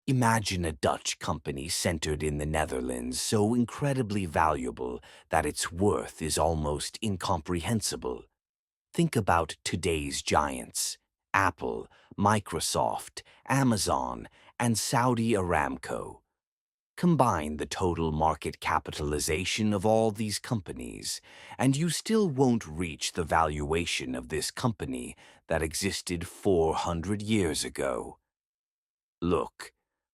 Imagine a Dutch company centered in the Netherlands so incredibly valuable that its worth is almost incomprehensible. Think about today's giants: Apple, Microsoft, Amazon, and Saudi Aramco. Combine the total market capitalization of all these companies, and you still won't reach the valuation of this company that existed 400 years ago. Look,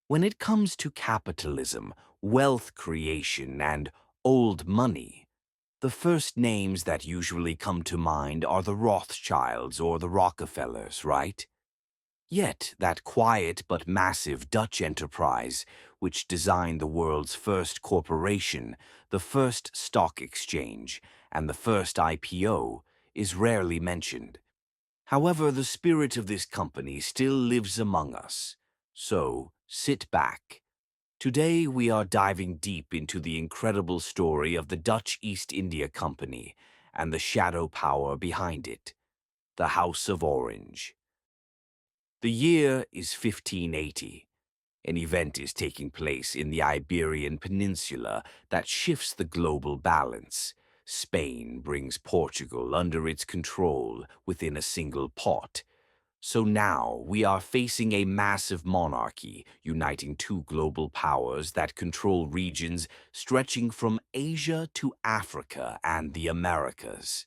when it comes to capitalism, wealth creation, and old money, the first names that usually come to mind are the Rothschilds or the Rockefellers, right? Yet that quiet but massive Dutch enterprise, which designed the world's first corporation, the first stock exchange, and the first IPO, is rarely mentioned. However, the spirit of this company still lives among us. So, sit back. Today we are diving deep into the incredible story of the Dutch East India Company and the shadow power behind it, the House of Orange. The year is 1580. An event is taking place in the Iberian Peninsula that shifts the global balance. Spain brings Portugal under its control within a single pot. So now we are facing a massive monarchy uniting two global powers that control regions stretching from Asia to Africa and the Americas.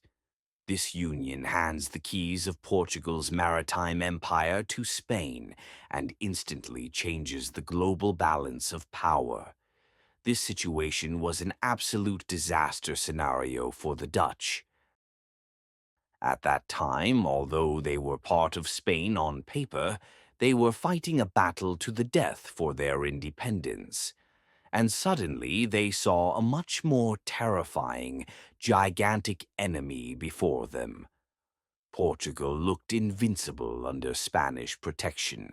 This union hands the keys of Portugal's maritime empire to Spain and instantly changes the global balance of power. This situation was an absolute disaster scenario for the Dutch. At that time, although they were part of Spain on paper, they were fighting a battle to the death for their independence. And suddenly they saw a much more terrifying, gigantic enemy before them. Portugal looked invincible under Spanish protection.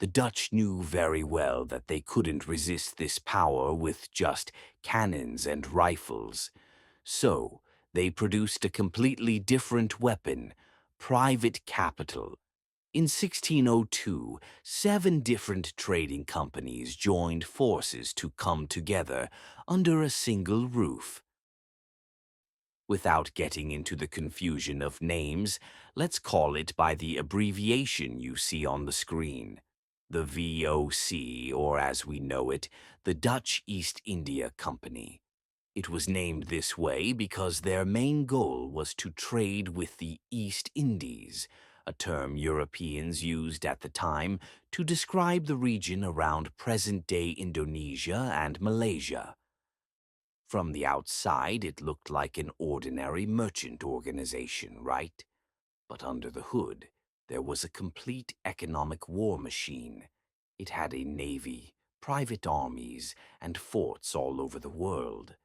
The Dutch knew very well that they couldn't resist this power with just cannons and rifles. So, they produced a completely different weapon: private capital. In 1602, 7 different trading companies joined forces to come together under a single roof. Without getting into the confusion of names, let's call it by the abbreviation you see on the screen. The VOC, or as we know it, the Dutch East India Company. It was named this way because their main goal was to trade with the East Indies, a term Europeans used at the time to describe the region around present-day Indonesia and Malaysia. From the outside, it looked like an ordinary merchant organization, right? But under the hood, there was a complete economic war machine. It had a navy, private armies, and forts all over the world.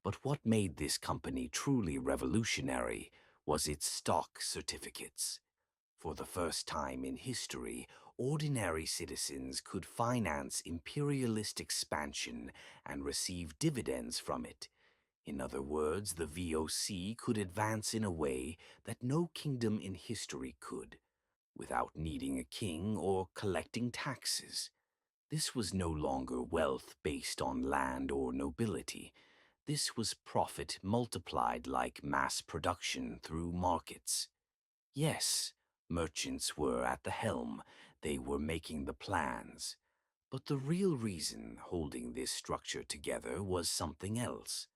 But what made this company truly revolutionary was its stock certificates. For the first time in history, ordinary citizens could finance imperialist expansion and receive dividends from it. In other words, the VOC could advance in a way that no kingdom in history could, without needing a king or collecting taxes. This was no longer wealth based on land or nobility. This was profit multiplied like mass production through markets. Yes, merchants were at the helm. They were making the plans. But the real reason holding this structure together was something else.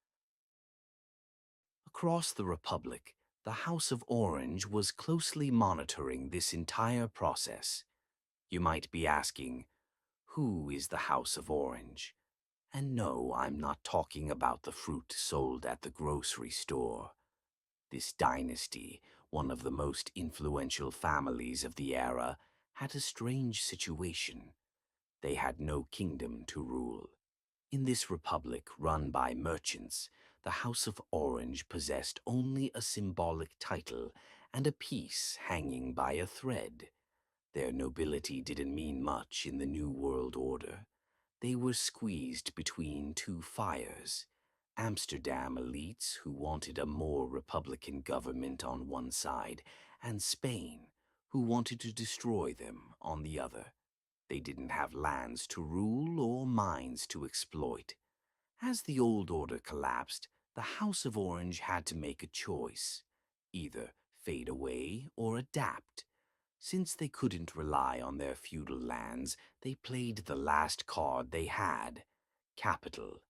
Across the Republic, the House of Orange was closely monitoring this entire process. You might be asking, who is the House of Orange? And no, I'm not talking about the fruit sold at the grocery store. This dynasty, one of the most influential families of the era, had a strange situation. They had no kingdom to rule. In this republic run by merchants, the House of Orange possessed only a symbolic title and a piece hanging by a thread. Their nobility didn't mean much in the New World Order. They were squeezed between two fires: Amsterdam elites who wanted a more republican government on one side, and Spain, who wanted to destroy them on the other. They didn't have lands to rule or mines to exploit. As the old order collapsed, the House of Orange had to make a choice: either fade away or adapt. Since they couldn't rely on their feudal lands, they played the last card they had: capital.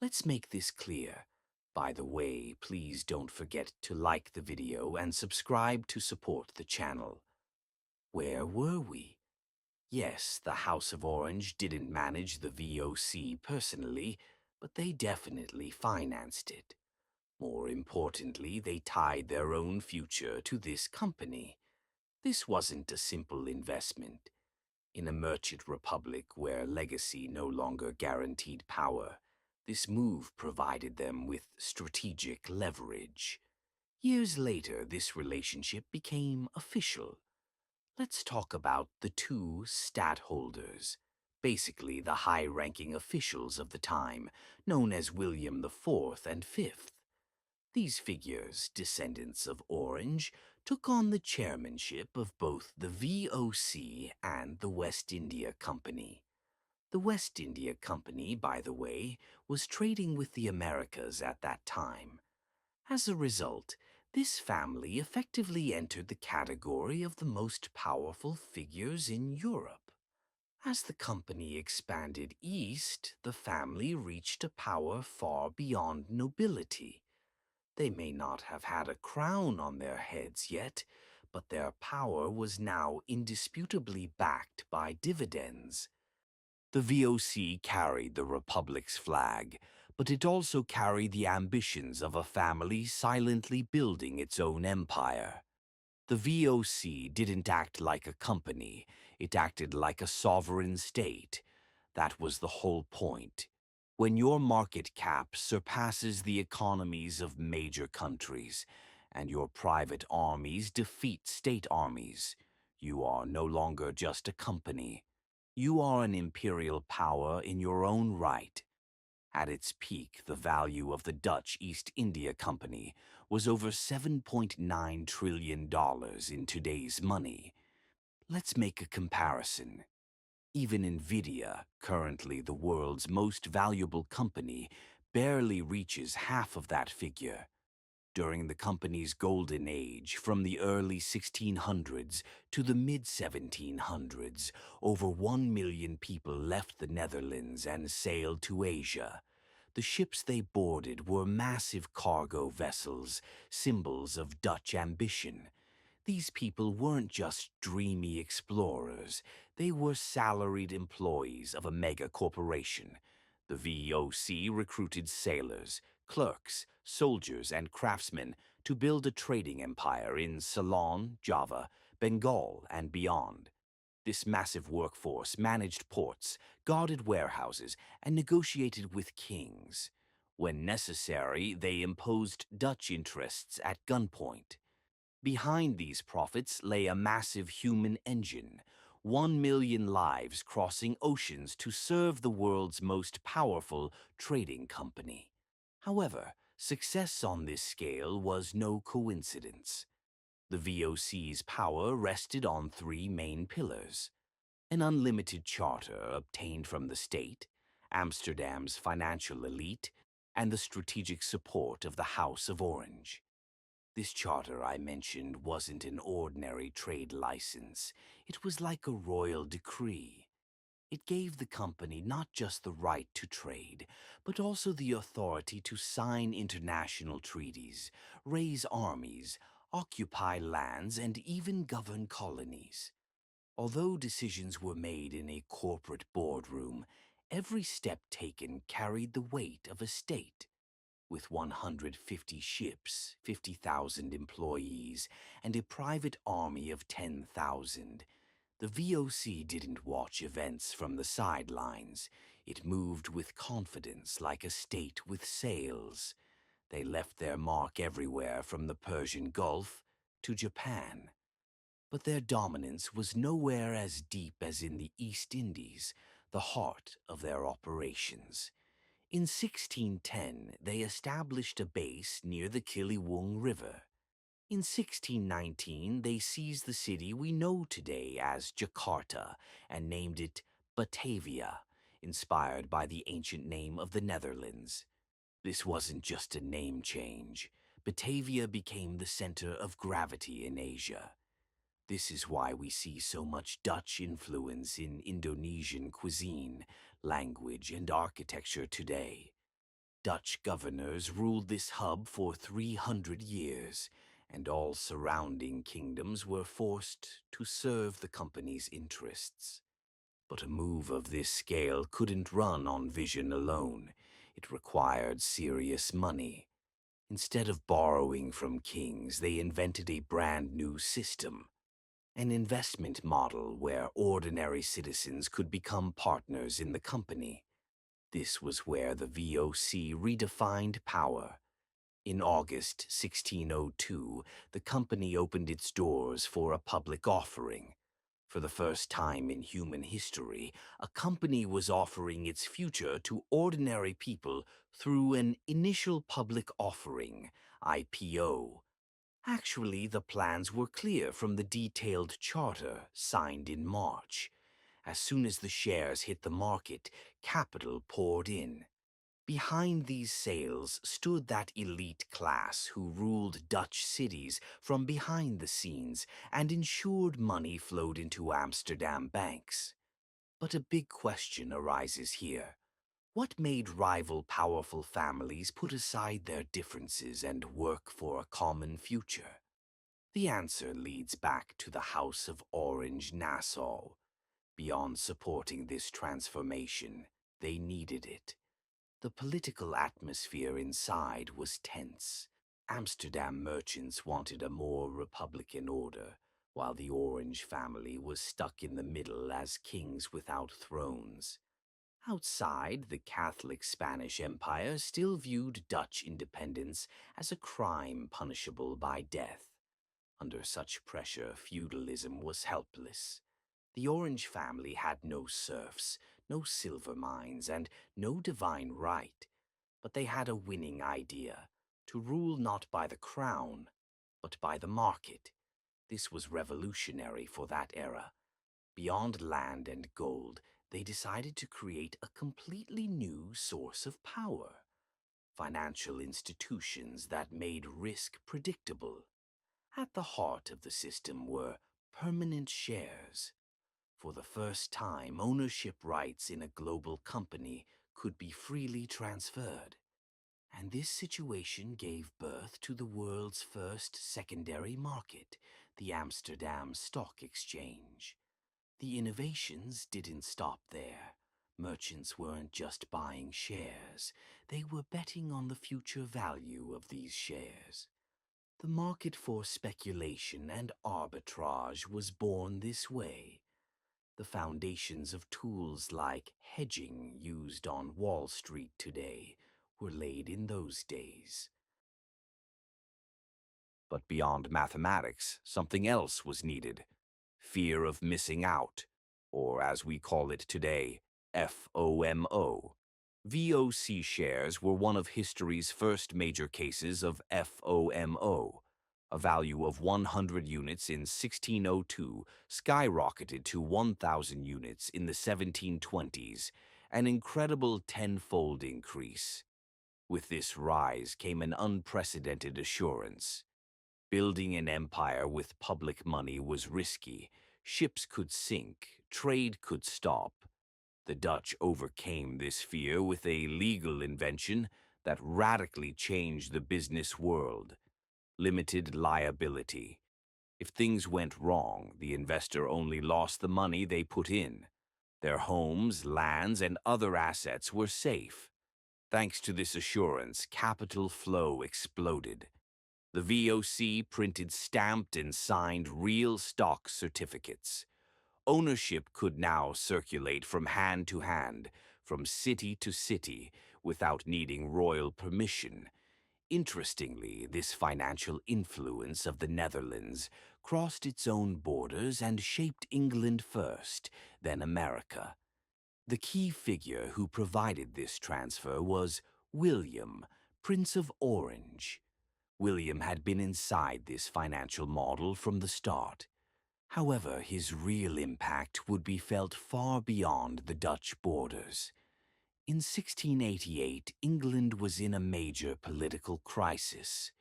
Let's make this clear. By the way, please don't forget to like the video and subscribe to support the channel. Where were we? Yes, the House of Orange didn't manage the VOC personally, but they definitely financed it. More importantly, they tied their own future to this company. This wasn't a simple investment. In a merchant republic where legacy no longer guaranteed power, this move provided them with strategic leverage. Years later, this relationship became official. Let's talk about the two stadtholders, basically the high-ranking officials of the time, known as William IV and V. These figures, descendants of Orange, took on the chairmanship of both the VOC and the West India Company. The West India Company, by the way, was trading with the Americas at that time. As a result, this family effectively entered the category of the most powerful figures in Europe. As the company expanded east, the family reached a power far beyond nobility. They may not have had a crown on their heads yet, but their power was now indisputably backed by dividends. The VOC carried the Republic's flag, but it also carried the ambitions of a family silently building its own empire. The VOC didn't act like a company, it acted like a sovereign state. That was the whole point. When your market cap surpasses the economies of major countries, and your private armies defeat state armies, you are no longer just a company. You are an imperial power in your own right. At its peak, the value of the Dutch East India Company was over $7.9 trillion in today's money. Let's make a comparison. Even Nvidia, currently the world's most valuable company, barely reaches half of that figure. During the company's golden age, from the early 1600s to the mid-1700s, over 1 million people left the Netherlands and sailed to Asia. The ships they boarded were massive cargo vessels, symbols of Dutch ambition. These people weren't just dreamy explorers, they were salaried employees of a mega corporation. The VOC recruited sailors, clerks, soldiers, and craftsmen to build a trading empire in Ceylon, Java, Bengal, and beyond. This massive workforce managed ports, guarded warehouses, and negotiated with kings. When necessary, they imposed Dutch interests at gunpoint. Behind these profits lay a massive human engine, 1 million lives crossing oceans to serve the world's most powerful trading company. However, success on this scale was no coincidence. The VOC's power rested on three main pillars: an unlimited charter obtained from the state, Amsterdam's financial elite, and the strategic support of the House of Orange. This charter I mentioned wasn't an ordinary trade license. It was like a royal decree. It gave the company not just the right to trade, but also the authority to sign international treaties, raise armies, occupy lands, and even govern colonies. Although decisions were made in a corporate boardroom, every step taken carried the weight of a state. With 150 ships, 50,000 employees, and a private army of 10,000, the VOC didn't watch events from the sidelines. It moved with confidence like a state with sails. They left their mark everywhere from the Persian Gulf to Japan. But their dominance was nowhere as deep as in the East Indies, the heart of their operations. In 1610, they established a base near the Kiliwung River. In 1619, they seized the city we know today as Jakarta and named it Batavia, inspired by the ancient name of the Netherlands. This wasn't just a name change. Batavia became the center of gravity in Asia. This is why we see so much Dutch influence in Indonesian cuisine, language, and architecture today. Dutch governors ruled this hub for 300 years, and all surrounding kingdoms were forced to serve the company's interests. But a move of this scale couldn't run on vision alone. It required serious money. Instead of borrowing from kings, they invented a brand new system, an investment model where ordinary citizens could become partners in the company. This was where the VOC redefined power. In August 1602, the company opened its doors for a public offering. For the first time in human history, a company was offering its future to ordinary people through an initial public offering, IPO. Actually, the plans were clear from the detailed charter signed in March. As soon as the shares hit the market, capital poured in. Behind these sales stood that elite class who ruled Dutch cities from behind the scenes and ensured money flowed into Amsterdam banks. But a big question arises here. What made rival powerful families put aside their differences and work for a common future? The answer leads back to the House of Orange-Nassau. Beyond supporting this transformation, they needed it. The political atmosphere inside was tense. Amsterdam merchants wanted a more republican order, while the Orange family was stuck in the middle as kings without thrones. Outside, the Catholic Spanish Empire still viewed Dutch independence as a crime punishable by death. Under such pressure, feudalism was helpless. The Orange family had no serfs, no silver mines, and no divine right. But they had a winning idea, to rule not by the crown, but by the market. This was revolutionary for that era. Beyond land and gold, they decided to create a completely new source of power. Financial institutions that made risk predictable. At the heart of the system were permanent shares. For the first time, ownership rights in a global company could be freely transferred. And this situation gave birth to the world's first secondary market, the Amsterdam Stock Exchange. The innovations didn't stop there. Merchants weren't just buying shares, they were betting on the future value of these shares. The market for speculation and arbitrage was born this way. The foundations of tools like hedging used on Wall Street today were laid in those days. But beyond mathematics, something else was needed. Fear of missing out, or as we call it today, FOMO. VOC shares were one of history's first major cases of FOMO. A value of 100 units in 1602 skyrocketed to 1,000 units in the 1720s, an incredible tenfold increase. With this rise came an unprecedented assurance. Building an empire with public money was risky. Ships could sink, trade could stop. The Dutch overcame this fear with a legal invention that radically changed the business world: limited liability. If things went wrong, the investor only lost the money they put in. Their homes, lands, and other assets were safe. Thanks to this assurance, capital flow exploded. The VOC printed stamped and signed real stock certificates. Ownership could now circulate from hand to hand, from city to city, without needing royal permission. Interestingly, this financial influence of the Netherlands crossed its own borders and shaped England first, then America. The key figure who provided this transfer was William, Prince of Orange. William had been inside this financial model from the start. However, his real impact would be felt far beyond the Dutch borders. In 1688, England was in a major political crisis.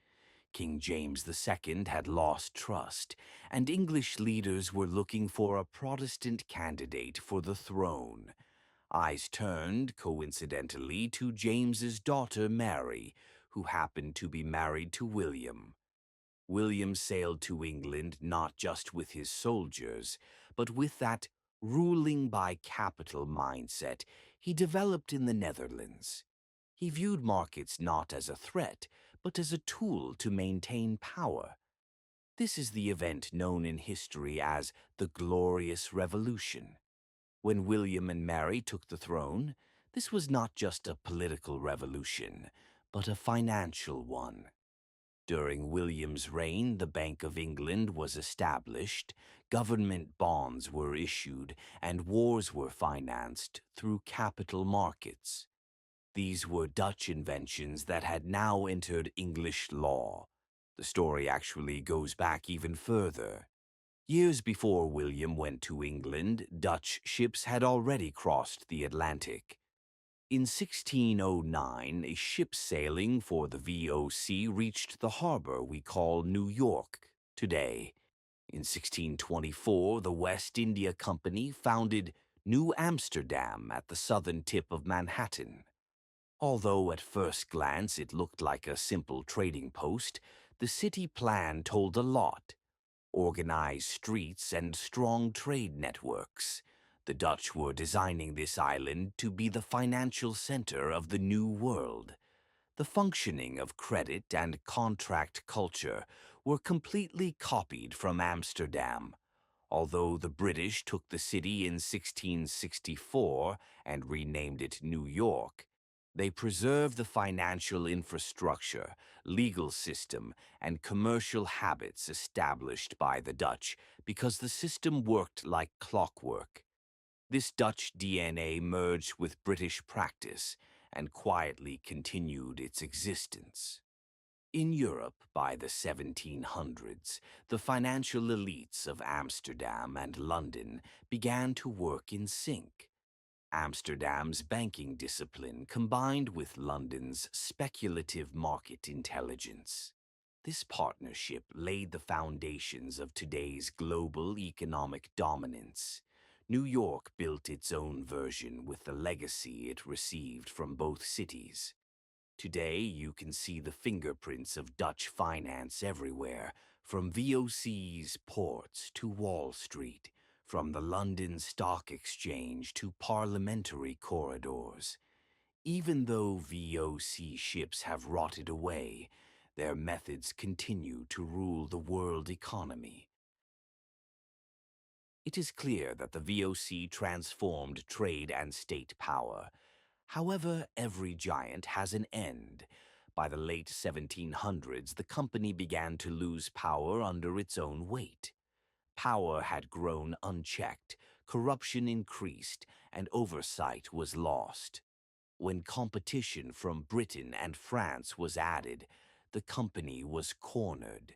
King James II had lost trust, and English leaders were looking for a Protestant candidate for the throne. Eyes turned, coincidentally, to James's daughter Mary, who happened to be married to William. William sailed to England not just with his soldiers, but with that ruling by capital mindset he developed in the Netherlands. He viewed markets not as a threat, but as a tool to maintain power. This is the event known in history as the Glorious Revolution. When William and Mary took the throne, this was not just a political revolution, but a financial one. During William's reign, the Bank of England was established, government bonds were issued, and wars were financed through capital markets. These were Dutch inventions that had now entered English law. The story actually goes back even further. Years before William went to England, Dutch ships had already crossed the Atlantic. In 1609, a ship sailing for the VOC reached the harbor we call New York today. In 1624, the West India Company founded New Amsterdam at the southern tip of Manhattan. Although at first glance it looked like a simple trading post, the city plan told a lot. Organized streets and strong trade networks. The Dutch were designing this island to be the financial center of the New World. The functioning of credit and contract culture were completely copied from Amsterdam. Although the British took the city in 1664 and renamed it New York, they preserved the financial infrastructure, legal system, and commercial habits established by the Dutch because the system worked like clockwork. This Dutch DNA merged with British practice and quietly continued its existence. In Europe, by the 1700s, the financial elites of Amsterdam and London began to work in sync. Amsterdam's banking discipline combined with London's speculative market intelligence. This partnership laid the foundations of today's global economic dominance. New York built its own version with the legacy it received from both cities. Today, you can see the fingerprints of Dutch finance everywhere, from VOC's ports to Wall Street, from the London Stock Exchange to parliamentary corridors. Even though VOC ships have rotted away, their methods continue to rule the world economy. It is clear that the VOC transformed trade and state power. However, every giant has an end. By the late 1700s, the company began to lose power under its own weight. Power had grown unchecked, corruption increased, and oversight was lost. When competition from Britain and France was added, the company was cornered.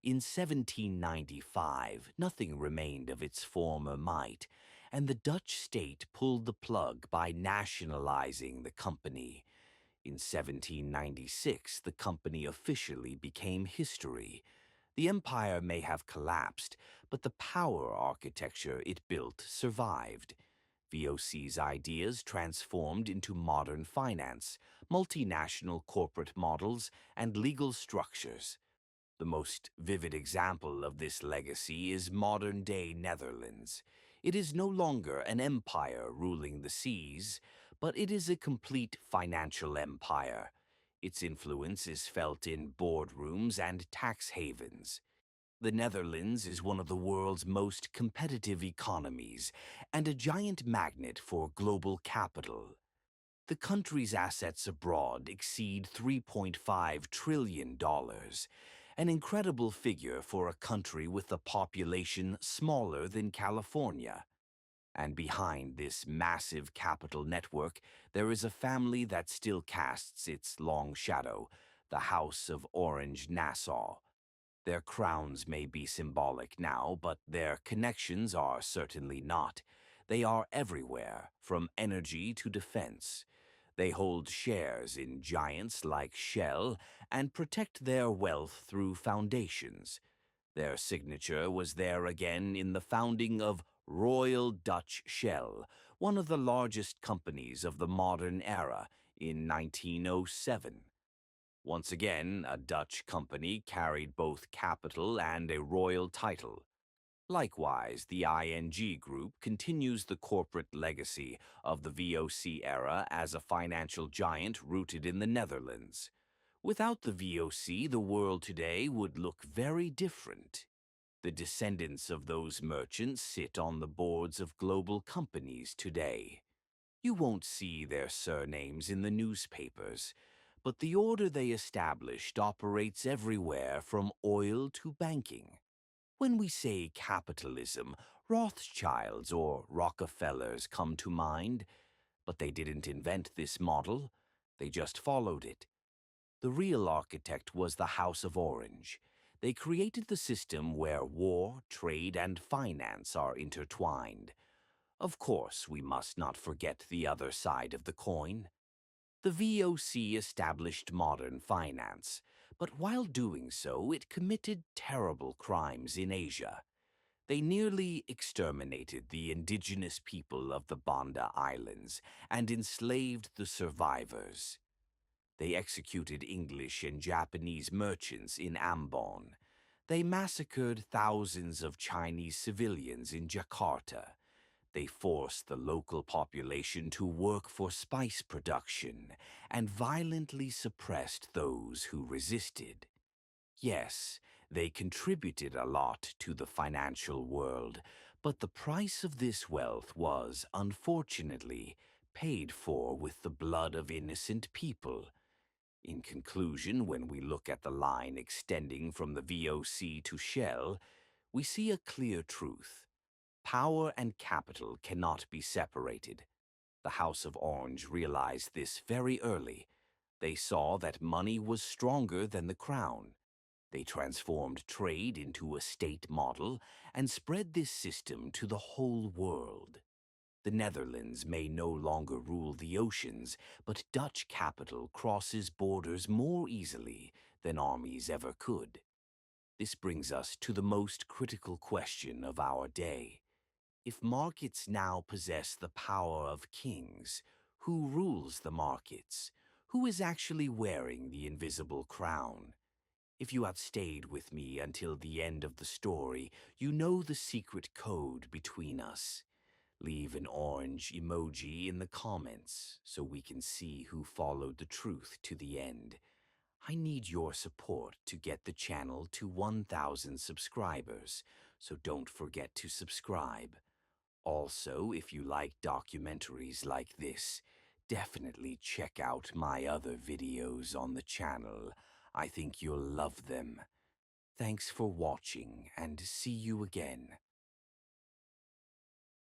In 1795, nothing remained of its former might, and the Dutch state pulled the plug by nationalizing the company. In 1796, the company officially became history. The empire may have collapsed, but the power architecture it built survived. VOC's ideas transformed into modern finance, multinational corporate models, and legal structures. The most vivid example of this legacy is modern-day Netherlands. It is no longer an empire ruling the seas, but it is a complete financial empire. Its influence is felt in boardrooms and tax havens. The Netherlands is one of the world's most competitive economies and a giant magnet for global capital. The country's assets abroad exceed $3.5 trillion, an incredible figure for a country with a population smaller than California. And behind this massive capital network, there is a family that still casts its long shadow, the House of Orange-Nassau. Their crowns may be symbolic now, but their connections are certainly not. They are everywhere, from energy to defense. They hold shares in giants like Shell and protect their wealth through foundations. Their signature was there again in the founding of Royal Dutch Shell, one of the largest companies of the modern era, in 1907. Once again, a Dutch company carried both capital and a royal title. Likewise, the ING Group continues the corporate legacy of the VOC era as a financial giant rooted in the Netherlands. Without the VOC, the world today would look very different. The descendants of those merchants sit on the boards of global companies today. You won't see their surnames in the newspapers, but the order they established operates everywhere from oil to banking. When we say capitalism, Rothschilds or Rockefellers come to mind, but they didn't invent this model, they just followed it. The real architect was the House of Orange. They created the system where war, trade, and finance are intertwined. Of course, we must not forget the other side of the coin. The VOC established modern finance, but while doing so, it committed terrible crimes in Asia. They nearly exterminated the indigenous people of the Banda Islands and enslaved the survivors. They executed English and Japanese merchants in Ambon. They massacred thousands of Chinese civilians in Jakarta. They forced the local population to work for spice production and violently suppressed those who resisted. Yes, they contributed a lot to the financial world, but the price of this wealth was, unfortunately, paid for with the blood of innocent people. In conclusion, when we look at the line extending from the VOC to Shell, we see a clear truth. Power and capital cannot be separated. The House of Orange realized this very early. They saw that money was stronger than the crown. They transformed trade into a state model and spread this system to the whole world. The Netherlands may no longer rule the oceans, but Dutch capital crosses borders more easily than armies ever could. This brings us to the most critical question of our day. If markets now possess the power of kings, who rules the markets? Who is actually wearing the invisible crown? If you have stayed with me until the end of the story, you know the secret code between us. Leave an orange emoji in the comments so we can see who followed the truth to the end. I need your support to get the channel to 1,000 subscribers, so don't forget to subscribe. Also, if you like documentaries like this, definitely check out my other videos on the channel. I think you'll love them. Thanks for watching, and see you again.